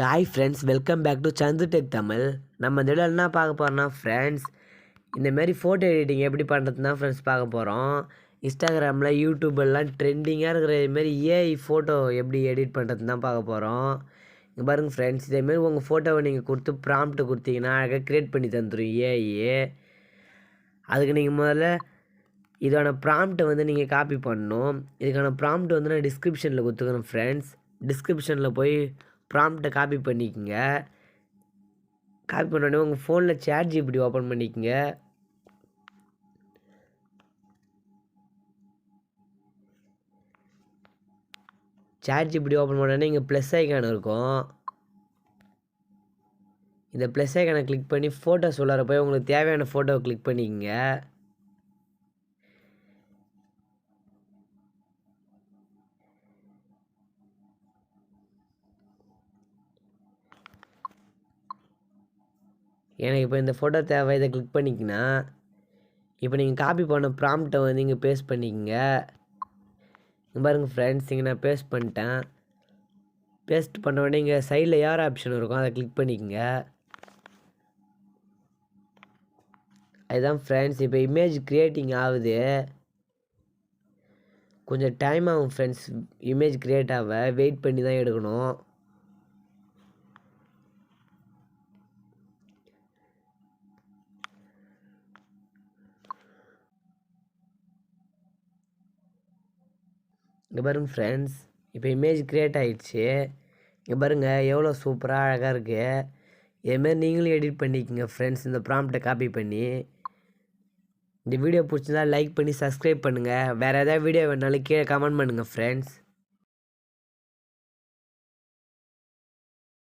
Hi friends, welcome back to Santhu tech Tamil. நம்ம இந்த இதில் என்ன பார்க்க போகிறோம்னா ஃப்ரெண்ட்ஸ், இந்தமாரி ஃபோட்டோ எடிட்டிங் எப்படி பண்ணுறதுனா ஃப்ரெண்ட்ஸ் பார்க்க போகிறோம். இன்ஸ்டாகிராமில் யூடியூப்லாம் ட்ரெண்டிங்காக இருக்கிற இதுமாரி ஏஐ ஃபோட்டோ எப்படி எடிட் பண்ணுறது தான் பார்க்க போகிறோம். இங்கே பாருங்கள் ஃப்ரெண்ட்ஸ், இதேமாரி உங்கள் ஃபோட்டோவை நீங்கள் கொடுத்து ப்ராம்ப்ட்டு கொடுத்தீங்கன்னா அழகாக க்ரியேட் பண்ணி தந்துடும் ஏஐ. அதுக்கு நீங்கள் முதல்ல இதோட ப்ராம்ப்ட்டை வந்து நீங்கள் காப்பி பண்ணணும். இதுக்கான ப்ராம்ப்ட் வந்து நான் டிஸ்கிரிப்ஷனில் கொடுத்துக்கிறேன் ஃப்ரெண்ட்ஸ். டிஸ்கிரிப்ஷனில் போய் ப்ராம்ப்ட்டை காப்பி பண்ணிக்கோங்க. காப்பி பண்ணோடனே உங்கள் ஃபோனில் ChatGPT ஓப்பன் பண்ணிக்கோங்க. ChatGPT ஓப்பன் பண்ணோடனே இங்கே ப்ளஸ் ஐக்கான் இருக்கும். இந்த ப்ளஸ் ஐக்கானை கிளிக் பண்ணி ஃபோட்டோஸ் உள்ளார போய் உங்களுக்கு தேவையான ஃபோட்டோவை கிளிக் பண்ணிக்கோங்க. எனக்கு இப்போ இந்த ஃபோட்டோ தேவை, இதை கிளிக் பண்ணிக்கினா இப்போ நீங்கள் காப்பி பண்ண ப்ராம்ப்ட்டை வந்து இங்கே பேஸ்ட் பண்ணிக்கோங்க. இங்கே பாருங்கள் ஃப்ரெண்ட்ஸ், இங்கே நான் பேஸ்ட் பண்ணிட்டேன். பேஸ்ட் பண்ண உடனே இங்கே சைடில் ஏர் ஆப்ஷன் இருக்கும், அதை கிளிக் பண்ணிக்கோங்க. அதுதான் ஃப்ரெண்ட்ஸ், இப்போ இமேஜ் க்ரியேட்டிங் ஆகுது. கொஞ்சம் டைம் ஆகும் ஃப்ரெண்ட்ஸ், இமேஜ் க்ரியேட் ஆக வெயிட் பண்ணி தான் எடுக்கணும். இங்கே பாருங்கள் ஃப்ரெண்ட்ஸ், இப்போ இமேஜ் க்ரியேட் ஆகிடுச்சு. இங்கே பாருங்கள் எவ்வளோ சூப்பராக அழகாக இருக்குது. இதேமாரி நீங்களும் எடிட் பண்ணிக்கோங்க ஃப்ரெண்ட்ஸ், இந்த ப்ராம்ப்ட்டை காப்பி பண்ணி. இந்த வீடியோ பிடிச்சிருந்தா லைக் பண்ணி சப்ஸ்கிரைப் பண்ணுங்கள். வேறு ஏதாவது வீடியோ வேணாலும் கீழே கமெண்ட் பண்ணுங்கள் ஃப்ரெண்ட்ஸ்.